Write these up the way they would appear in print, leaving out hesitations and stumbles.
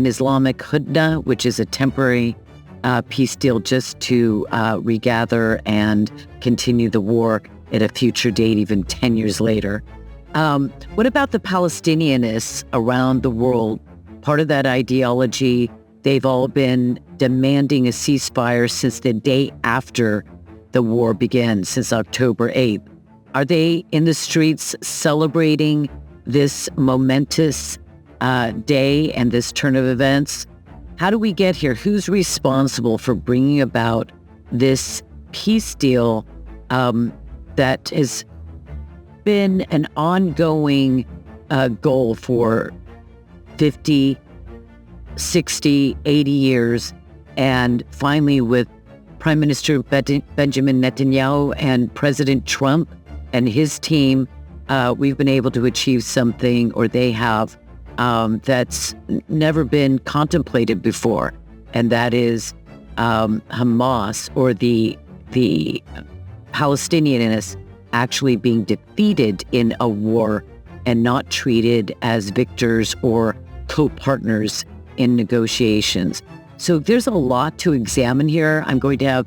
an Islamic hudna, which is a temporary peace deal just to regather and continue the war at a future date, even 10 years later. What about the Palestinianists around the world? Part of that ideology, they've all been demanding a ceasefire since the day after the war began, since October 8th. Are they in the streets celebrating this momentous day and this turn of events? How do we get here? Who's responsible for bringing about this peace deal that has been an ongoing goal for 50, 60, 80 years, and finally with Prime Minister Benjamin Netanyahu and President Trump and his team, we've been able to achieve something, or they have, that's never been contemplated before, and that is Hamas, or the Palestinians, actually being defeated in a war and not treated as victors or co-partners in negotiations. So there's a lot to examine here. I'm going to have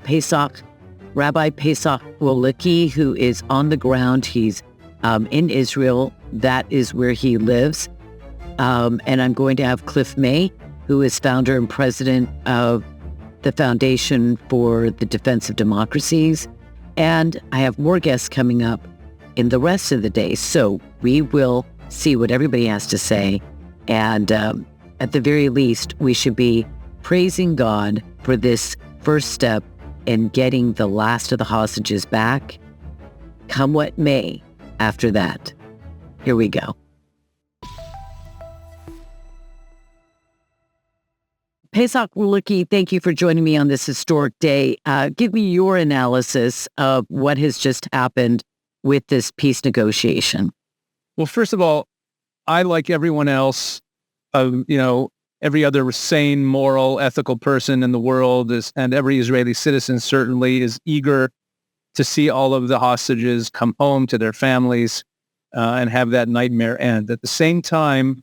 Rabbi Pesach Wolicki, who is on the ground. He's in Israel. That is where he lives. And I'm going to have Clifford May, who is founder and president of the Foundation for the Defense of Democracies. And I have more guests coming up in the rest of the day. So we will see what everybody has to say. And at the very least, we should be praising God for this first step in getting the last of the hostages back, come what may after that. Here we go. Pesach Wolicki, thank you for joining me on this historic day. Give me your analysis of what has just happened with this peace negotiation. Well, first of all, I, like everyone else, every other sane, moral, ethical person in the world and every Israeli citizen certainly is eager to see all of the hostages come home to their families and have that nightmare end. At the same time,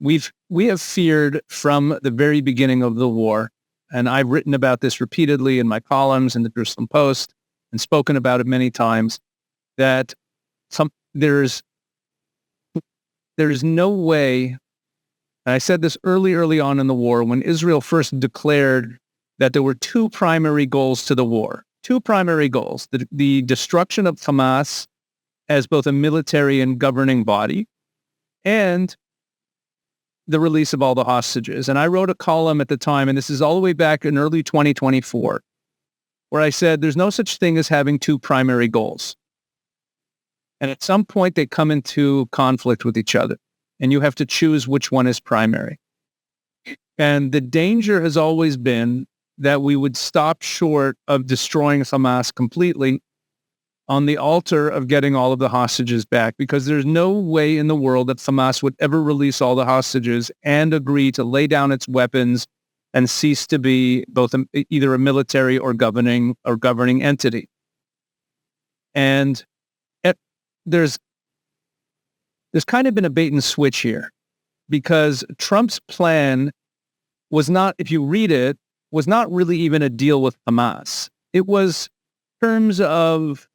we have feared from the very beginning of the war, and I've written about this repeatedly in my columns in the Jerusalem Post and spoken about it many times, that there's no way, and I said this early on in the war when Israel first declared that there were two primary goals to the war. Two primary goals: the destruction of Hamas as both a military and governing body, and the release of all the hostages. And I wrote a column at the time, and this is all the way back in early 2024, where I said there's no such thing as having two primary goals. And at some point they come into conflict with each other, and you have to choose which one is primary. And the danger has always been that we would stop short of destroying Hamas completely on the altar of getting all of the hostages back, because there's no way in the world that Hamas would ever release all the hostages and agree to lay down its weapons and cease to be both either a military or governing entity. And there's kind of been a bait and switch here, because Trump's plan was not, if you read it, was not really even a deal with Hamas. It was terms of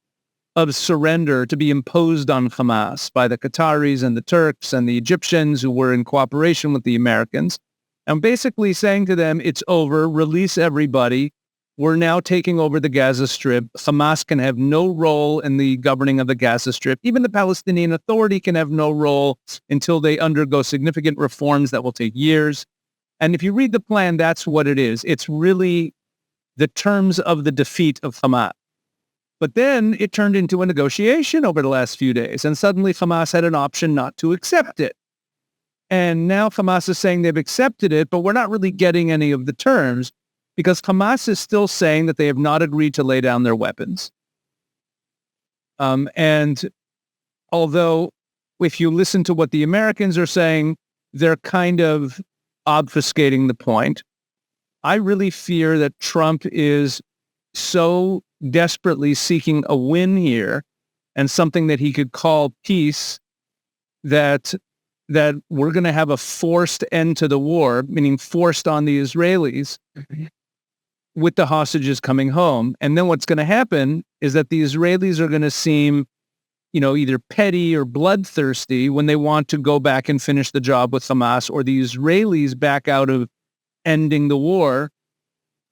surrender to be imposed on Hamas by the Qataris and the Turks and the Egyptians, who were in cooperation with the Americans, and basically saying to them, it's over, release everybody. We're now taking over the Gaza Strip. Hamas can have no role in the governing of the Gaza Strip. Even the Palestinian Authority can have no role until they undergo significant reforms that will take years. And if you read the plan, that's what it is. It's really the terms of the defeat of Hamas. But then it turned into a negotiation over the last few days, and suddenly Hamas had an option not to accept it. And now Hamas is saying they've accepted it, but we're not really getting any of the terms, because Hamas is still saying that they have not agreed to lay down their weapons. And although if you listen to what the Americans are saying, they're kind of obfuscating the point. I really fear that Trump is so desperately seeking a win here and something that he could call peace, that that we're going to have a forced end to the war, meaning forced on the Israelis, with the hostages coming home. And then what's going to happen is that the Israelis are going to seem, either petty or bloodthirsty when they want to go back and finish the job with Hamas, or the Israelis back out of ending the war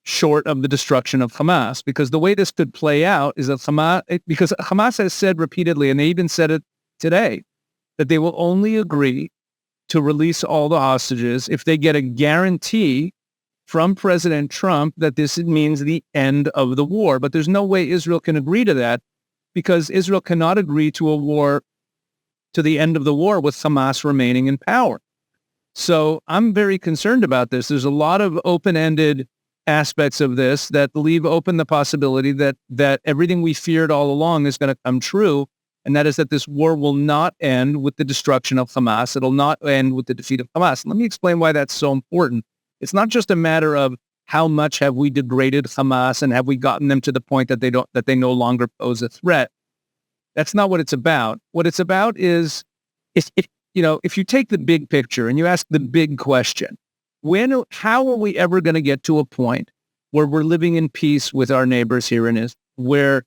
short of the destruction of Hamas. Because the way this could play out is that because Hamas has said repeatedly, and they even said it today, that they will only agree to release all the hostages if they get a guarantee from President Trump that this means the end of the war. But there's no way Israel can agree to that, because Israel cannot agree to a war, to the end of the war with Hamas remaining in power. So I'm very concerned about this. There's a lot of open-ended aspects of this that leave open the possibility that everything we feared all along is going to come true, and that is that this war will not end with the destruction of Hamas. It'll not end with the defeat of Hamas. Let me explain why that's so important. It's not just a matter of how much have we degraded Hamas and have we gotten them to the point that they no longer pose a threat. That's not what it's about. What it's about is, if you take the big picture and you ask the big question, how are we ever going to get to a point where we're living in peace with our neighbors here in Israel, where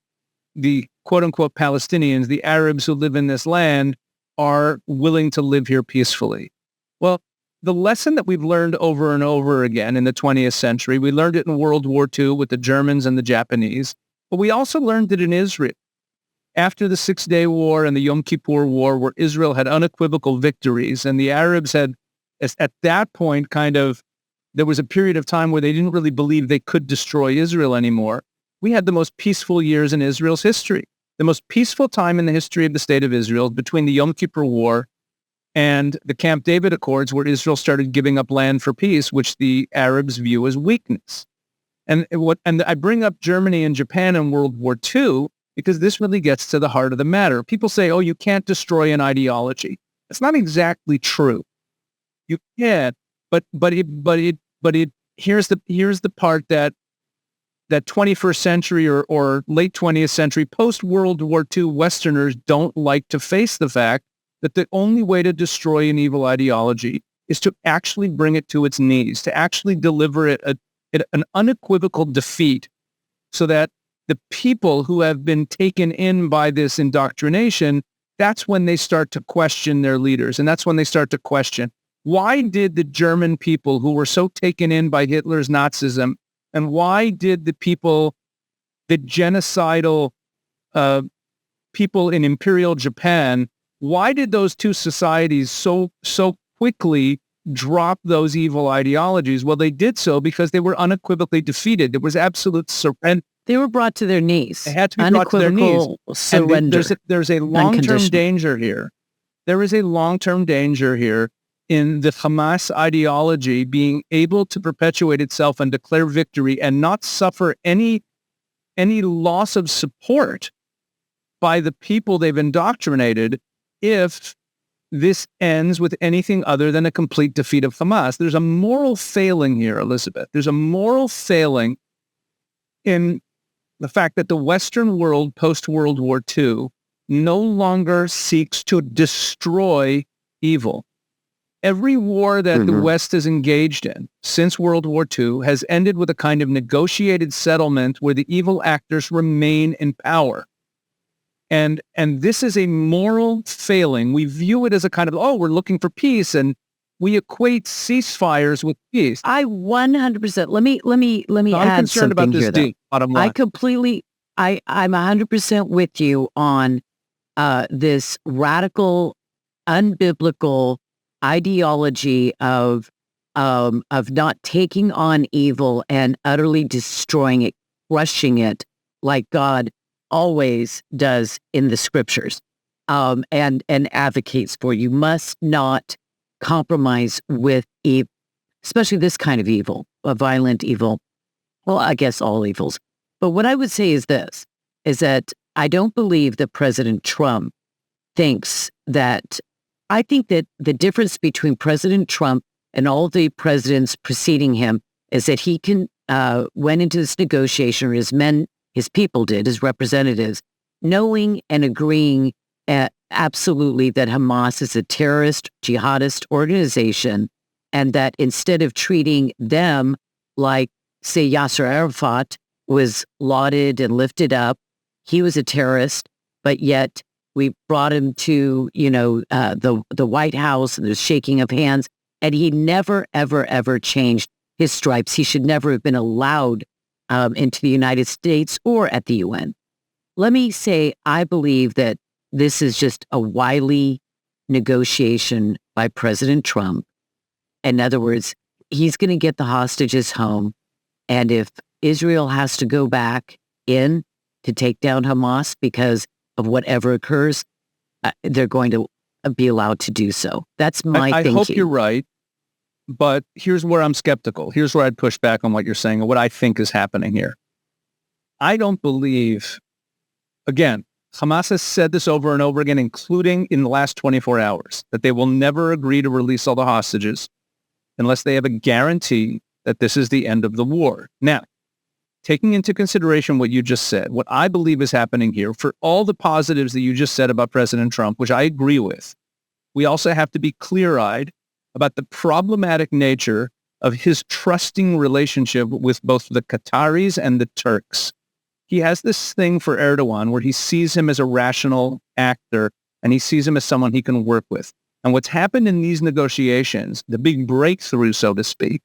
the quote-unquote Palestinians, the Arabs who live in this land, are willing to live here peacefully? Well, the lesson that we've learned over and over again in the 20th century, we learned it in World War II with the Germans and the Japanese, but we also learned it in Israel. After the Six-Day War and the Yom Kippur War, where Israel had unequivocal victories, and the Arabs had, at that point, there was a period of time where they didn't really believe they could destroy Israel anymore. We had the most peaceful years in Israel's history. The most peaceful time in the history of the state of Israel between the Yom Kippur War and the Camp David Accords, where Israel started giving up land for peace, which the Arabs view as weakness. And I bring up Germany and Japan in World War II because this really gets to the heart of the matter. People say, "Oh, you can't destroy an ideology." It's not exactly true. You can, but here's the part that 21st century or late 20th century post World War II Westerners don't like to face the fact that the only way to destroy an evil ideology is to actually bring it to its knees, to actually deliver it an unequivocal defeat, so that the people who have been taken in by this indoctrination, that's when they start to question their leaders. And that's when they start to question, why did the German people who were so taken in by Hitler's Nazism, and why did the genocidal people in Imperial Japan, why did those two societies so quickly drop those evil ideologies? Well, they did so because they were unequivocally defeated. There was absolute surrender. They were brought to their knees. They had to be brought to their knees. Surrender. And there's a long-term danger here. There is a long-term danger here in the Hamas ideology being able to perpetuate itself and declare victory and not suffer any loss of support by the people they've indoctrinated if this ends with anything other than a complete defeat of Hamas. There's a moral failing here, Elizabeth. There's a moral failing in the fact that the Western world post-World War II no longer seeks to destroy evil. Every war that the West has engaged in since World War II has ended with a kind of negotiated settlement where the evil actors remain in power. And this is a moral failing. We view it as a kind of, we're looking for peace, and we equate ceasefires with peace. I 100%. Let me I'm add concerned something about this here, though. deep, bottom line. I'm 100% with you on this radical, unbiblical ideology of not taking on evil and utterly destroying it, crushing it, like God always does in the scriptures, and advocates for. You must not compromise with evil, especially this kind of evil, a violent evil. Well, I guess all evils. But what I would say is this, is that I don't believe that President Trump thinks that, I think that the difference between President Trump and all the presidents preceding him is that he went into this negotiation, or his people did, his representatives, knowing and agreeing absolutely that Hamas is a terrorist jihadist organization, and that instead of treating them like, say, Yasser Arafat was lauded and lifted up, he was a terrorist, but yet we brought him to, the White House, and there's shaking of hands, and he never, ever, ever changed his stripes. He should never have been allowed into the United States or at the UN. Let me say, I believe that this is just a wily negotiation by President Trump. In other words, he's going to get the hostages home. And if Israel has to go back in to take down Hamas because of whatever occurs, they're going to be allowed to do so. That's my thinking. I hope you're right. But here's where I'm skeptical. Here's where I'd push back on what you're saying and what I think is happening here. I don't believe, again, Hamas has said this over and over again, including in the last 24 hours, that they will never agree to release all the hostages unless they have a guarantee that this is the end of the war. Now, taking into consideration what you just said, what I believe is happening here, for all the positives that you just said about President Trump, which I agree with, we also have to be clear-eyed about the problematic nature of his trusting relationship with both the Qataris and the Turks. He has this thing for Erdogan where he sees him as a rational actor and he sees him as someone he can work with. And what's happened in these negotiations, the big breakthrough, so to speak,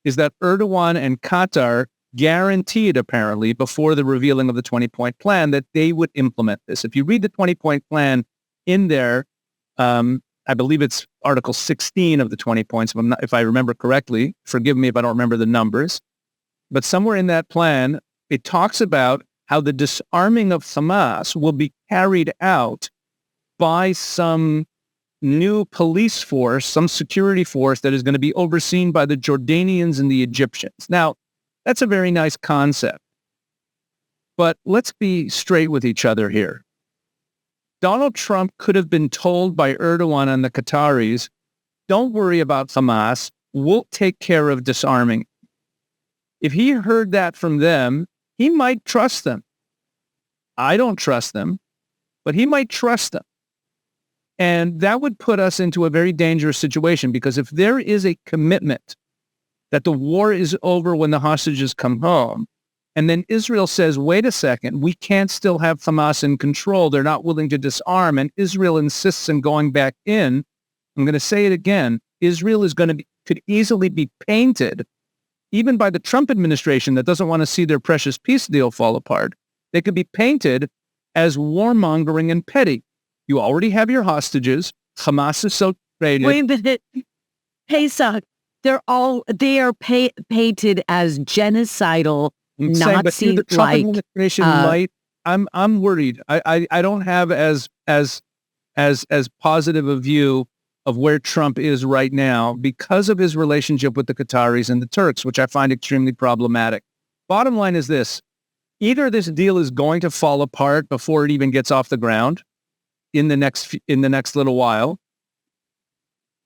is that Erdogan and Qatar guaranteed, apparently, before the revealing of the 20-point plan, that they would implement this. If you read the 20-point plan in there, I believe it's Article 16 of the 20 points, if I remember correctly. Forgive me if I don't remember the numbers. But somewhere in that plan, it talks about how the disarming of Hamas will be carried out by some new police force, some security force that is going to be overseen by the Jordanians and the Egyptians. Now, that's a very nice concept. But let's be straight with each other here. Donald Trump could have been told by Erdogan and the Qataris, don't worry about Hamas, we'll take care of disarming. If he heard that from them, he might trust them. I don't trust them, but he might trust them. And that would put us into a very dangerous situation, because if there is a commitment that the war is over when the hostages come home, and then Israel says, wait a second, we can't still have Hamas in control. They're not willing to disarm. And Israel insists on going back in. I'm going to say it again. Israel could easily be painted, even by the Trump administration that doesn't want to see their precious peace deal fall apart. They could be painted as warmongering and petty. You already have your hostages. Hamas is so traded. Wait a minute. Pesach, they are painted as genocidal, Nazi, the Trump administration might. I'm worried. I don't have as positive a view of where Trump is right now because of his relationship with the Qataris and the Turks, which I find extremely problematic. Bottom line is this: either this deal is going to fall apart before it even gets off the ground in the next little while,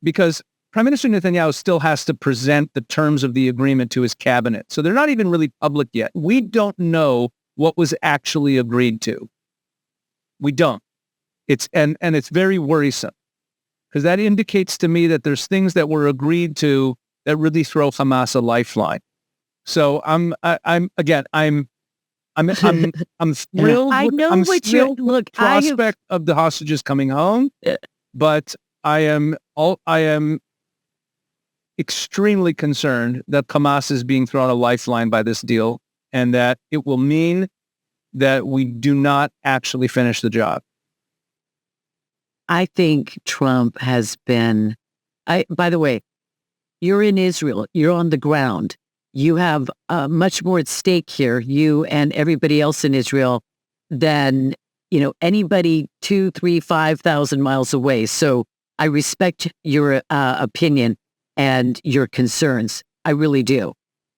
because Prime Minister Netanyahu still has to present the terms of the agreement to his cabinet. So they're not even really public yet. We don't know what was actually agreed to. We don't. It's very worrisome, because that indicates to me that there's things that were agreed to that really throw Hamas a lifeline. So I'm thrilled. I know I'm what thrilled you're. with Look, the prospect of the hostages coming home, but I am extremely concerned that Hamas is being thrown a lifeline by this deal, and that it will mean that we do not actually finish the job. I think Trump has been. By the way, you're in Israel. You're on the ground. You have much more at stake here, you and everybody else in Israel, than anybody 2,000, 3,000, 5,000 miles away. So I respect your opinion and your concerns. I really do.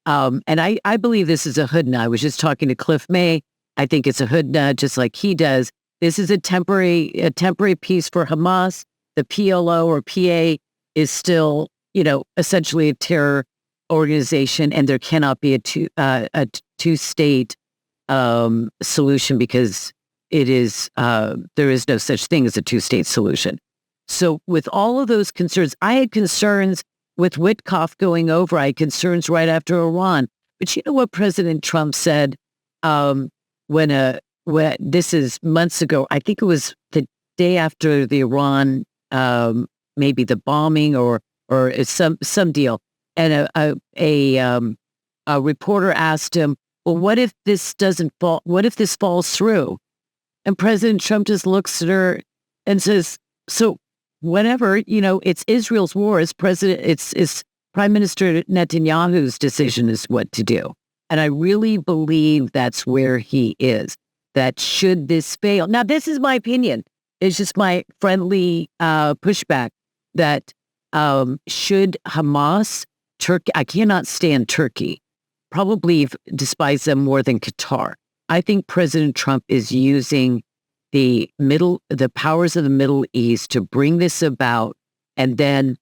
And I believe this is a hudna. I was just talking to Cliff May. I think it's a hudna, just like he does. This is a temporary peace for Hamas. The PLO or PA is still, essentially a terror organization, and there cannot be a two-state solution, because there is no such thing as a two-state solution. So with all of those concerns, I had concerns with Witkoff going over. I had concerns right after Iran. But you know what President Trump said when this is months ago? I think it was the day after the Iran, maybe the bombing or some deal. And a reporter asked him, well, what if this doesn't fall? What if this falls through? And President Trump just looks at her and says, so whatever, it's Israel's war. It's Prime Minister Netanyahu's decision is what to do. And I really believe that's where he is, that should this fail. Now, this is my opinion. It's just my friendly pushback that should Hamas, Turkey, I cannot stand Turkey, probably despise them more than Qatar. I think President Trump is using the powers of the Middle East to bring this about, and then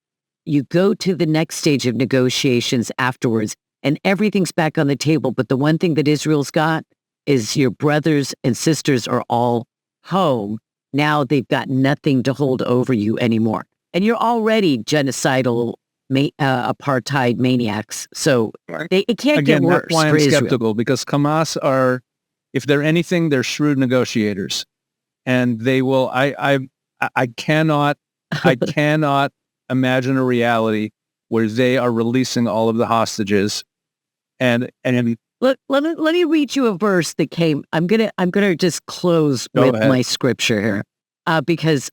you go to the next stage of negotiations afterwards, and everything's back on the table. But the one thing that Israel's got is your brothers and sisters are all home. Now they've got nothing to hold over you anymore. And you're already genocidal apartheid maniacs. So it can't get worse. That's why I'm skeptical, because Hamas are, if they're anything, they're shrewd negotiators. And they will, I cannot imagine a reality where they are releasing all of the hostages. And let me read you a verse that came. I'm gonna just close with my scripture here, because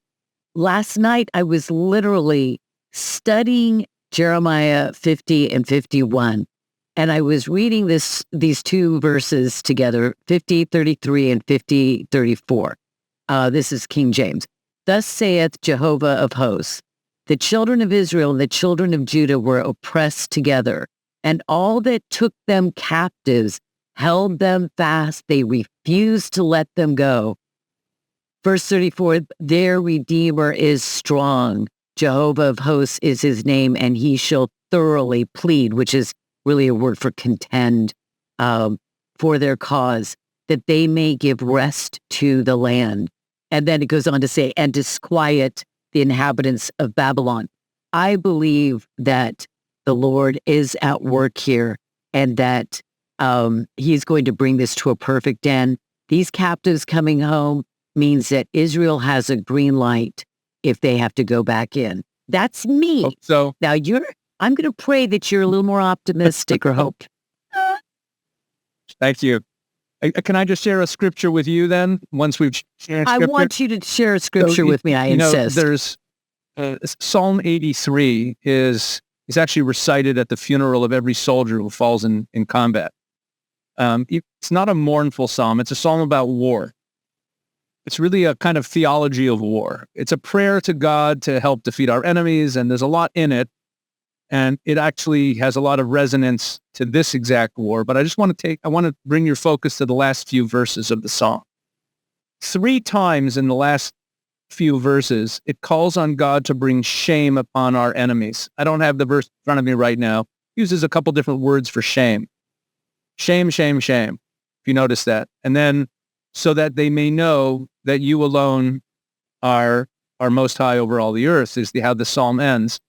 last night I was literally studying Jeremiah 50 and 51, and I was reading these two verses together, 50:33 and 50:34. This is King James. Thus saith Jehovah of hosts, the children of Israel and the children of Judah were oppressed together, and all that took them captives held them fast. They refused to let them go. Verse 34, their Redeemer is strong. Jehovah of hosts is his name, and he shall thoroughly plead, which is really a word for contend, for their cause, that they may give rest to the land. And then it goes on to say, and disquiet the inhabitants of Babylon. I believe that the Lord is at work here, and that he's going to bring this to a perfect end. These captives coming home means that Israel has a green light if they have to go back in. That's me. Hope so. Now I'm going to pray that you're a little more optimistic or hope. Thank you. Can I just share a scripture with you then? Once we've shared scripture? I want you to share a scripture with me. I insist. There's Psalm 83 is actually recited at the funeral of every soldier who falls in combat. It's not a mournful psalm. It's a psalm about war. It's really a kind of theology of war. It's a prayer to God to help defeat our enemies, and there's a lot in it. And it actually has a lot of resonance to this exact war. But I want to bring your focus to the last few verses of the psalm. 3 times in the last few verses, it calls on God to bring shame upon our enemies. I don't have the verse in front of me right now. It uses a couple different words for shame. Shame, shame, shame, if you notice that. And then, so that they may know that you alone are most high over all the earth, is how the psalm ends.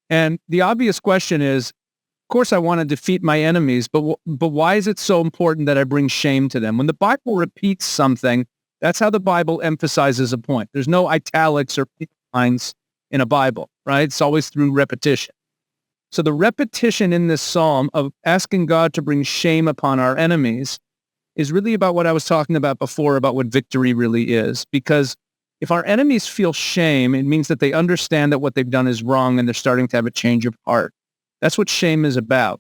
And the obvious question is, of course, I want to defeat my enemies, but why is it so important that I bring shame to them? When the Bible repeats something, that's how the Bible emphasizes a point. There's no italics or lines in a Bible, right? It's always through repetition. So the repetition in this psalm of asking God to bring shame upon our enemies is really about what I was talking about before, about what victory really is. Because if our enemies feel shame, it means that they understand that what they've done is wrong and they're starting to have a change of heart. That's what shame is about.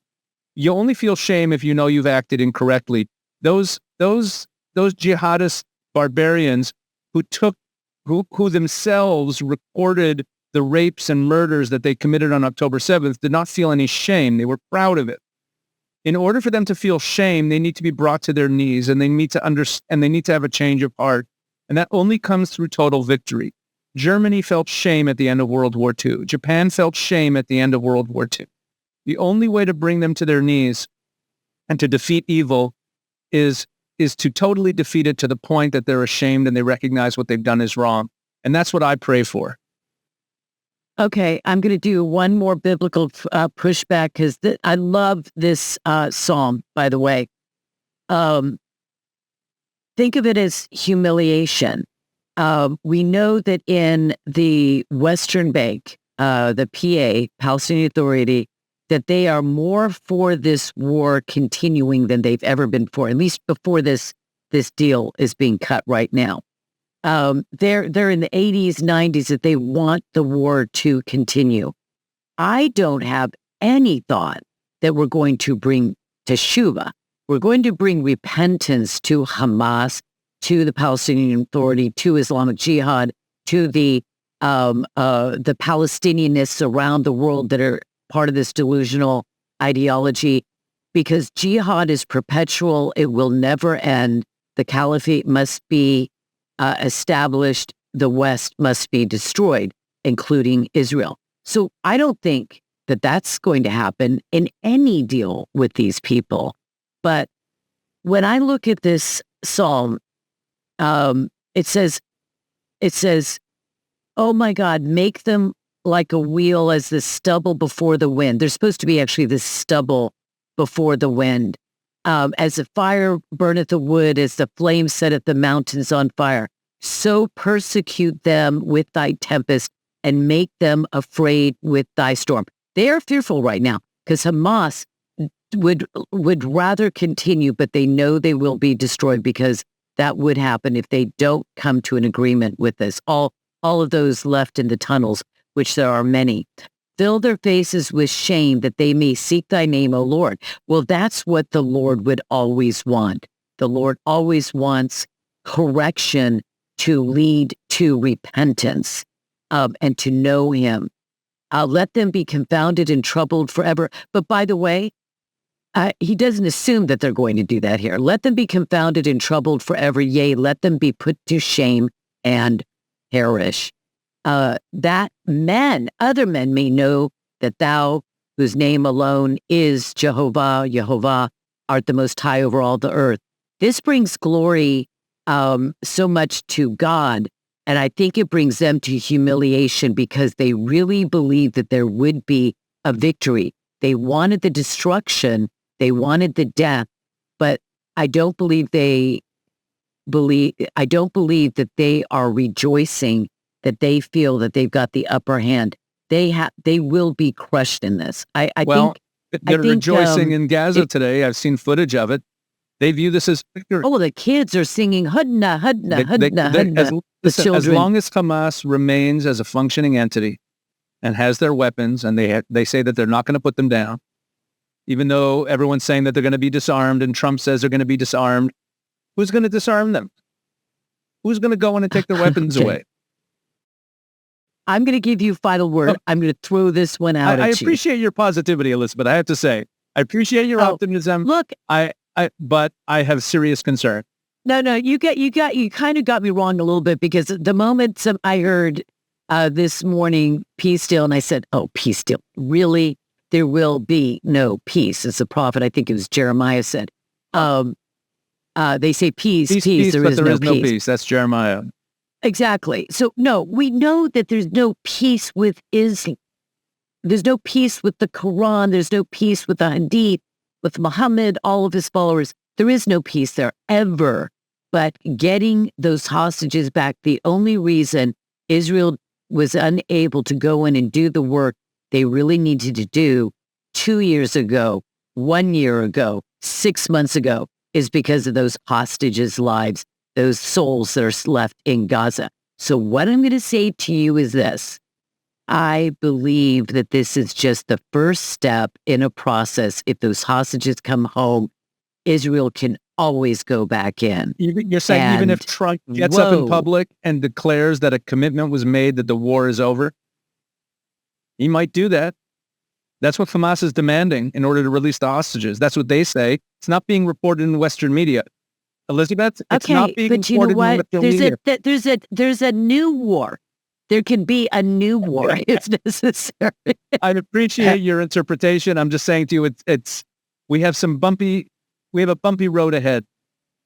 You only feel shame if you know you've acted incorrectly. Those jihadist barbarians who themselves recorded the rapes and murders that they committed on October 7th did not feel any shame. They were proud of it. In order for them to feel shame, they need to be brought to their knees, and they need to have a change of heart. And that only comes through total victory. Germany felt shame at the end of World War II. Japan felt shame at the end of World War II. The only way to bring them to their knees and to defeat evil is is to totally defeat it to the point that they're ashamed and they recognize what they've done is wrong. And that's what I pray for. Okay, I'm going to do one more biblical pushback because I love this psalm, by the way. Think of it as humiliation. We know that in the Western Bank, the PA, Palestinian Authority, that they are more for this war continuing than they've ever been for, at least before this deal is being cut right now. They're in the 80s, 90s that they want the war to continue. I don't have any thought that we're going to bring teshuvah. We're going to bring repentance to Hamas, to the Palestinian Authority, to Islamic Jihad, to the Palestinianists around the world that are part of this delusional ideology, because jihad is perpetual. It will never end. The caliphate must be established. The West must be destroyed, including Israel. So I don't think that that's going to happen in any deal with these people. But when I look at this psalm, it says, oh my God, make them like a wheel as the stubble before the wind. They're supposed to be actually the stubble before the wind. As the fire burneth the wood, as the flame setteth the mountains on fire, so persecute them with thy tempest and make them afraid with thy storm. They are fearful right now because Hamas would rather continue, but they know they will be destroyed because that would happen if they don't come to an agreement with this. All of those left in the tunnels, which there are many, fill their faces with shame that they may seek thy name, O Lord. Well, that's what the Lord would always want. The Lord always wants correction to lead to repentance and to know him. Let them be confounded and troubled forever. But by the way, he doesn't assume that they're going to do that here. Let them be confounded and troubled forever. Yea, let them be put to shame and perish. That other men may know that thou, whose name alone is Jehovah, art the most high over all the earth. This brings glory so much to God. And I think it brings them to humiliation because they really believe that there would be a victory. They wanted the destruction. They wanted the death, but I don't believe that they are rejoicing, that they feel that they've got the upper hand. They will be crushed in this. They're rejoicing in Gaza today. I've seen footage of it. They view this as victory. Oh, the kids are singing Hudna, Hudna, Hudna, Hudna. As long as Hamas remains as a functioning entity and has their weapons, and they say that they're not going to put them down, even though everyone's saying that they're going to be disarmed, and Trump says they're going to be disarmed, who's going to disarm them? Who's going to go in and take their weapons away? I'm going to give you final word. I'm going to throw this one out at you. I appreciate your positivity, Elizabeth. I have to say, I appreciate your optimism. Look, but I have serious concern. No, you kind of got me wrong a little bit, because the moment I heard this morning, peace deal, and I said, oh, peace deal, really? There will be no peace. As the prophet, I think it was Jeremiah, said. They say peace, there is no peace. That's Jeremiah. Exactly. So, no, we know that there's no peace with Islam. There's no peace with the Quran. There's no peace with the Hadith, with Muhammad, all of his followers. There is no peace there ever. But getting those hostages back, the only reason Israel was unable to go in and do the work they really needed to do 2 years ago, 1 year ago, 6 months ago, is because of those hostages' lives, those souls that are left in Gaza. So what I'm going to say to you is this. I believe that this is just the first step in a process. If those hostages come home, Israel can always go back in. You're saying even if Trump gets up in public and declares that a commitment was made that the war is over, he might do that. That's what Hamas is demanding in order to release the hostages. That's what they say. It's not being reported in Western media. Elizabeth, it's not being reported in Western media. There's a new war. There can be a new war if necessary. I appreciate your interpretation. I'm just saying to you, we have a bumpy road ahead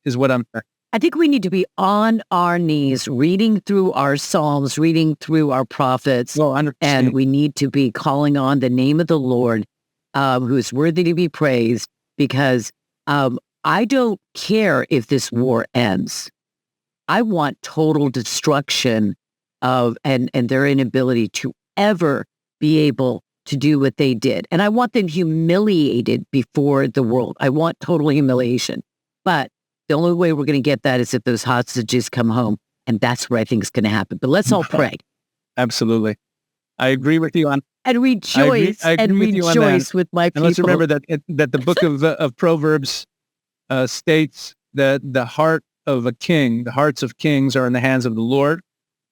is what I'm saying. I think we need to be on our knees, reading through our Psalms, reading through our prophets, Well, 100%. and we need to be calling on the name of the Lord, who is worthy to be praised, because I don't care if this war ends. I want total destruction of and their inability to ever be able to do what they did. And I want them humiliated before the world. I want total humiliation. But the only way we're going to get that is if those hostages come home. And that's what I think is going to happen. But let's all pray. Absolutely. I agree with you on. And rejoice I agree with you on that. with my people. And let's remember that the book of Proverbs states that the heart of a king, the hearts of kings are in the hands of the Lord.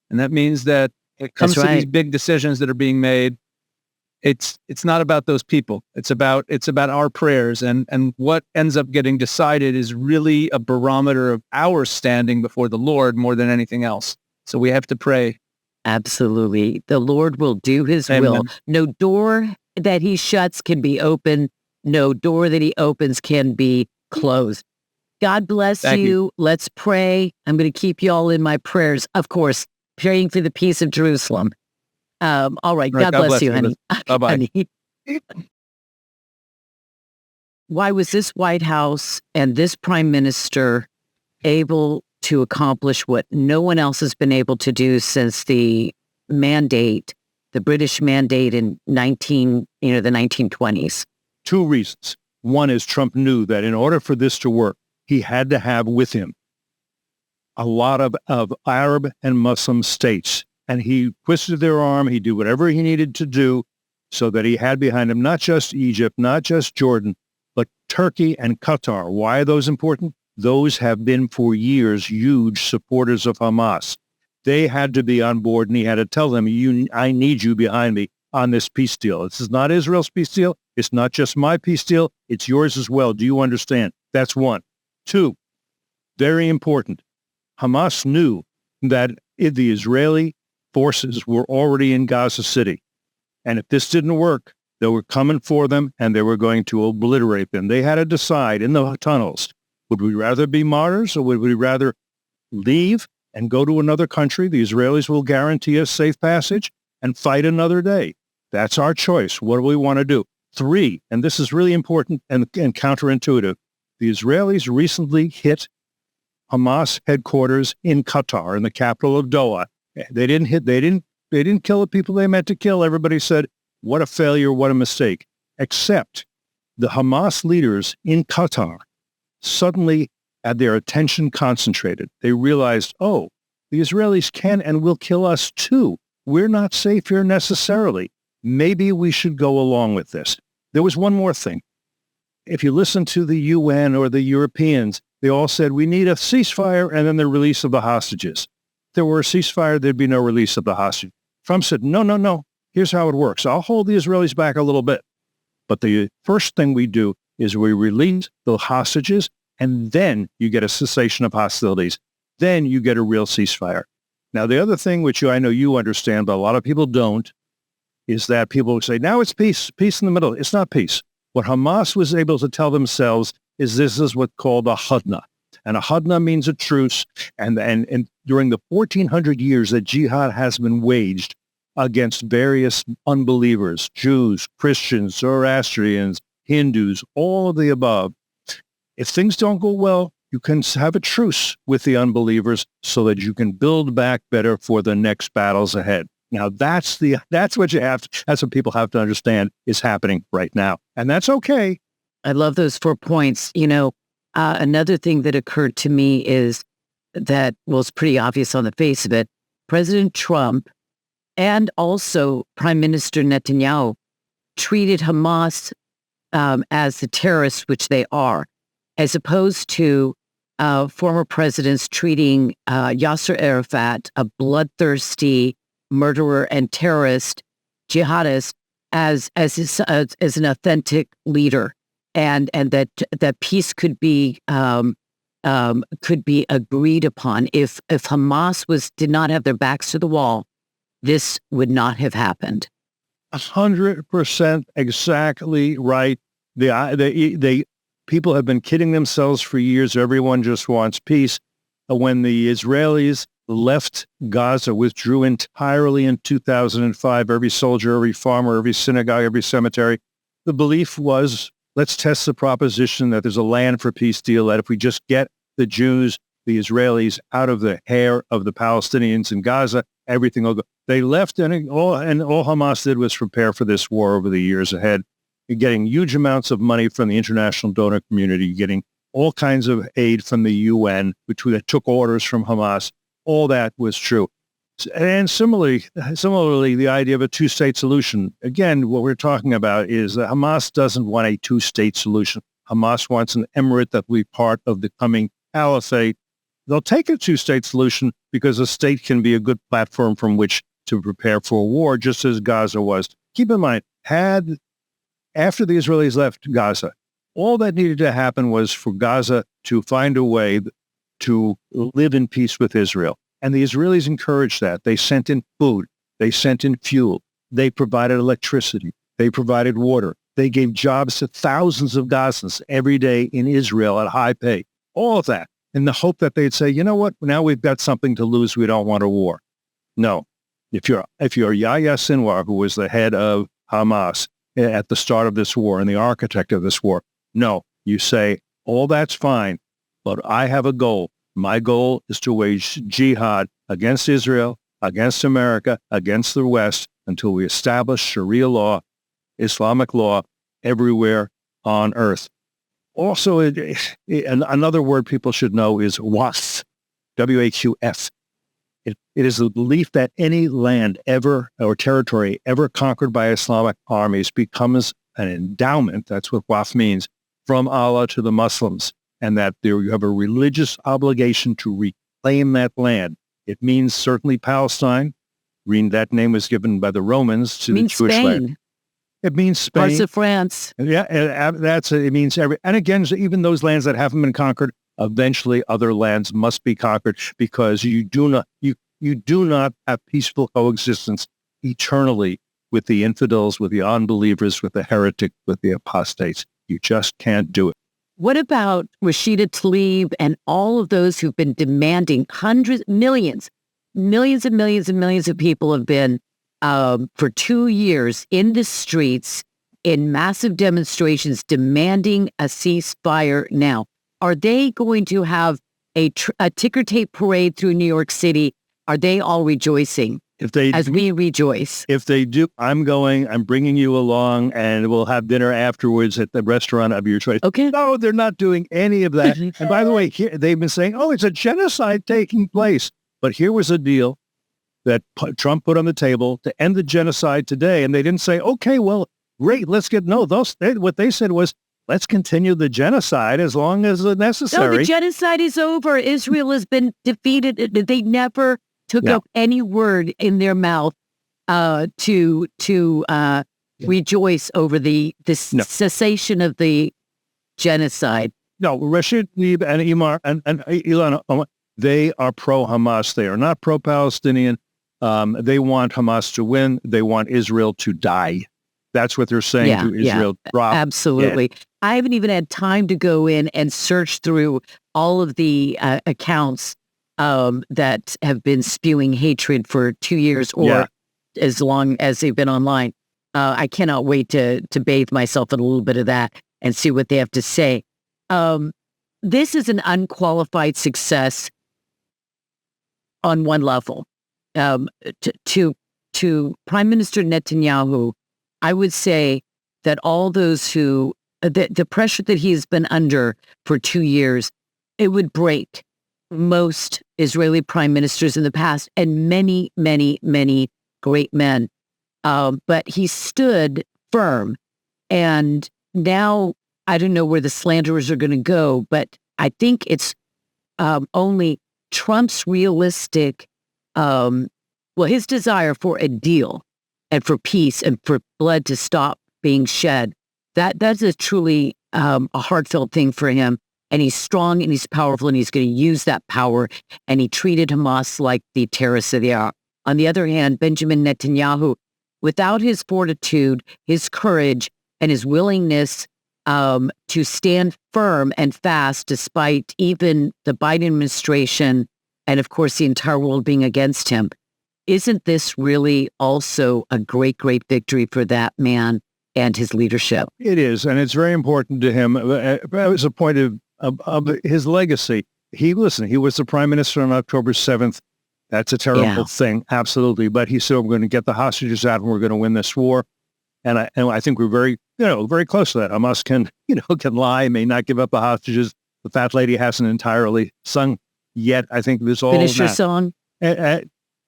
And that means that it comes to these big decisions that are being made. It's not about those people. It's about our prayers, and what ends up getting decided is really a barometer of our standing before the Lord more than anything else. So we have to pray. Absolutely. The Lord will do his will. No door that he shuts can be open. No door that he opens can be closed. God bless you. Let's pray. I'm going to keep you all in my prayers. Of course, praying for the peace of Jerusalem. All right. God bless you, honey. Bye-bye. Why was this White House and this prime minister able to accomplish what no one else has been able to do since the British mandate in the 1920s? Two reasons. One is Trump knew that in order for this to work, he had to have with him a lot of Arab and Muslim states. And he twisted their arm. He did whatever he needed to do so that he had behind him not just Egypt, not just Jordan, but Turkey and Qatar. Why are those important? Those have been for years huge supporters of Hamas. They had to be on board, and he had to tell them, I need you behind me on this peace deal. This is not Israel's peace deal. It's not just my peace deal. It's yours as well. Do you understand? That's one. Two, very important. Hamas knew that the Israeli forces were already in Gaza City. And if this didn't work, they were coming for them and they were going to obliterate them. They had to decide in the tunnels, would we rather be martyrs or would we rather leave and go to another country? The Israelis will guarantee us safe passage and fight another day. That's our choice. What do we want to do? Three, and this is really important and counterintuitive, the Israelis recently hit Hamas headquarters in Qatar, in the capital of Doha. They didn't kill the people they meant to kill. Everybody said, what a failure, what a mistake. Except the Hamas leaders in Qatar suddenly had their attention concentrated. They realized, oh, the Israelis can and will kill us too. We're not safe here necessarily. Maybe we should go along with this. There was one more thing. If you listen to the UN or the Europeans, they all said, we need a ceasefire and then the release of the hostages. If there were a ceasefire, there'd be no release of the hostages. Trump said, no. Here's how it works. I'll hold the Israelis back a little bit. But the first thing we do is we release the hostages, and then you get a cessation of hostilities. Then you get a real ceasefire. Now, the other thing, which I know you understand, but a lot of people don't, is that people say, now it's peace in the middle. It's not peace. What Hamas was able to tell themselves is this is what's called a hudna. And a hudna means a truce. And during the 1,400 years that jihad has been waged against various unbelievers, Jews, Christians, Zoroastrians, Hindus, all of the above, if things don't go well, you can have a truce with the unbelievers so that you can build back better for the next battles ahead. Now, that's what people have to understand is happening right now. And that's okay. I love those 4 points. Another thing that occurred to me is that, well, it's pretty obvious on the face of it. President Trump and also Prime Minister Netanyahu treated Hamas as the terrorists, which they are, as opposed to former presidents treating Yasser Arafat, a bloodthirsty murderer and terrorist, jihadist, as an authentic leader, and that peace could be agreed upon. If Hamas did not have their backs to the wall, this would not have happened. 100% exactly right. People have been kidding themselves for years. Everyone just wants peace. When the Israelis left Gaza, withdrew entirely in 2005, every soldier, every farmer, every synagogue, every cemetery, the belief was, let's test the proposition that there's a land for peace deal, that if we just get the Jews, the Israelis out of the hair of the Palestinians in Gaza, everything will go. They left, and all Hamas did was prepare for this war over the years ahead, getting huge amounts of money from the international donor community, getting all kinds of aid from the UN, which took orders from Hamas. All that was true. And similarly, the idea of a two-state solution. Again, what we're talking about is that Hamas doesn't want a two-state solution. Hamas wants an emirate that will be part of the coming caliphate. They'll take a two-state solution because a state can be a good platform from which to prepare for a war, just as Gaza was. Keep in mind, after the Israelis left Gaza, all that needed to happen was for Gaza to find a way to live in peace with Israel. And the Israelis encouraged that. They sent in food. They sent in fuel. They provided electricity. They provided water. They gave jobs to thousands of Gazans every day in Israel at high pay. All of that in the hope that they'd say, you know what, now we've got something to lose. We don't want a war. No. If you're Yahya Sinwar, who was the head of Hamas at the start of this war and the architect of this war, no, you say, all that's fine, but I have a goal. My goal is to wage jihad against Israel, against America, against the West, until we establish Sharia law, Islamic law, everywhere on earth. Also, another word people should know is Waqf, W-A-Q-F. It is the belief that any land ever or territory ever conquered by Islamic armies becomes an endowment, that's what Waqf means, from Allah to the Muslims, and that you have a religious obligation to reclaim that land. It means certainly Palestine. That name was given by the Romans to the Jewish land. It means Spain. Parts of France. Yeah, it means every. And again, even those lands that haven't been conquered, eventually other lands must be conquered, because you do not have peaceful coexistence eternally with the infidels, with the unbelievers, with the heretic, with the apostates. You just can't do it. What about Rashida Tlaib and all of those who've been demanding millions and millions of people have been for 2 years in the streets in massive demonstrations demanding a ceasefire now? Are they going to have a ticker tape parade through New York City? Are they all rejoicing as we rejoice? If they do, I'm bringing you along, and we'll have dinner afterwards at the restaurant of your choice. Okay. No, they're not doing any of that. And by the way, they've been saying, it's a genocide taking place. But here was a deal that Trump put on the table to end the genocide today. And they didn't say, okay, well, great, let's what they said was, let's continue the genocide as long as necessary. No, the genocide is over. Israel has been defeated. They never took up any word in their mouth to rejoice over the cessation of the genocide. No, Rashid Tlaib and Imar and Ilhan Omar, they are pro-Hamas. They are not pro-Palestinian. They want Hamas to win. They want Israel to die. That's what they're saying to Israel. Drop. Absolutely. Yeah. I haven't even had time to go in and search through all of the accounts that have been spewing hatred for 2 years or as long as they've been online. I cannot wait to bathe myself in a little bit of that and see what they have to say. This is an unqualified success on one level. To Prime Minister Netanyahu, I would say that all those who, the pressure that he has been under for 2 years, it would break most Israeli prime ministers in the past and many, many, many great men. But he stood firm. And now I don't know where the slanderers are going to go, but I think it's only Trump's realistic, his desire for a deal and for peace and for blood to stop being shed. That's a truly a heartfelt thing for him. And he's strong and he's powerful and he's going to use that power. And he treated Hamas like the terrorists they are. On the other hand, Benjamin Netanyahu, without his fortitude, his courage, and his willingness to stand firm and fast despite even the Biden administration and, of course, the entire world being against him. Isn't this really also a great, great victory for that man and his leadership? It is, and it's very important to him as a point of his legacy. He was the prime minister on October 7th. That's a terrible thing, absolutely. But he said, we're going to get the hostages out and we're going to win this war. And I think we're very close to that. Hamas can lie, may not give up the hostages. The fat lady hasn't entirely sung yet. I think there's all Finish your song.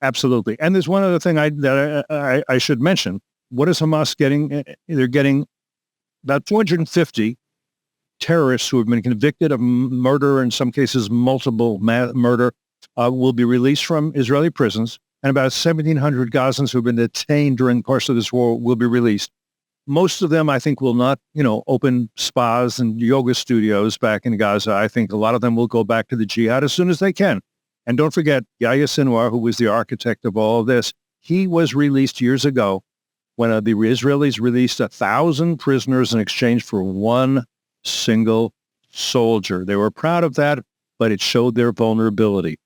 Absolutely. And there's one other thing I should mention. What is Hamas getting? They're getting about 250 terrorists who have been convicted of murder, in some cases multiple murder, will be released from Israeli prisons. And about 1,700 Gazans who have been detained during the course of this war will be released. Most of them, I think, will not, open spas and yoga studios back in Gaza. I think a lot of them will go back to the jihad as soon as they can. And don't forget, Yahya Sinwar, who was the architect of all of this, he was released years ago when the Israelis released 1,000 prisoners in exchange for one single soldier. They were proud of that, but it showed their vulnerability.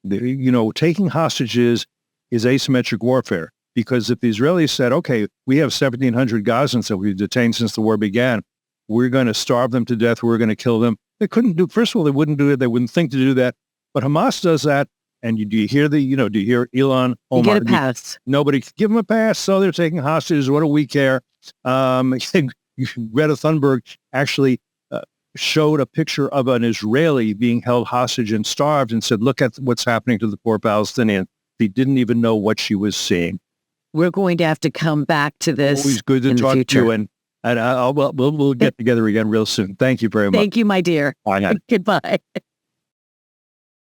Taking hostages is asymmetric warfare, because if the Israelis said, okay, we have 1,700 Gazans that we've detained since the war began, we're going to starve them to death, we're going to kill them. They couldn't do, first of all, they wouldn't do it, they wouldn't think to do that. But Hamas does that, and do you hear Elon Omar? You get a pass. Nobody give them a pass, so they're taking hostages. What do we care? Greta Thunberg actually showed a picture of an Israeli being held hostage and starved and said, look at what's happening to the poor Palestinian. He didn't even know what she was seeing. We're going to have to come back to this. Always good to talk to you, and we'll get together again real soon. Thank you very much. Thank you, my dear. Bye. Goodbye.